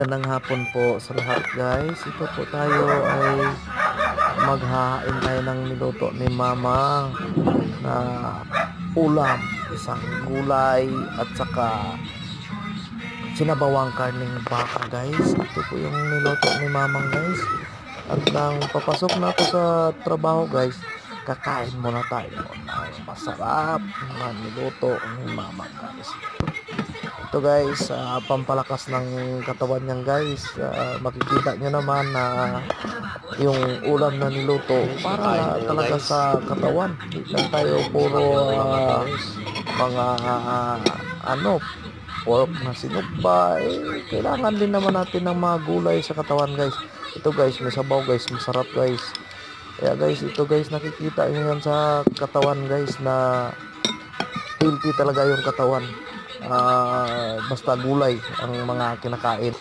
Magandang hapon po sa lahat guys. Ito po tayo ay maghahain tayo ng niluto ni mama na ulam, isang gulay at saka sinabawang karning baka guys. Ito po yung niluto ni mamang guys. At nang papasok na ako sa trabaho guys, kakain muna tayo ng masarap na niluto ni mama guys. Ito guys, pampalakas ng katawan niyan guys. Makikita nyo naman na yung ulam na niluto para talaga sa katawan. Hindi lang tayo puro mga pork na sinugba. Kailangan din naman natin ng mga gulay sa katawan guys. Ito guys, may sabaw guys, masarap guys. Kaya guys, ito guys, nakikita nyo yan sa katawan guys na healthy talaga yung katawan. Basta gulay ang mga kinakain.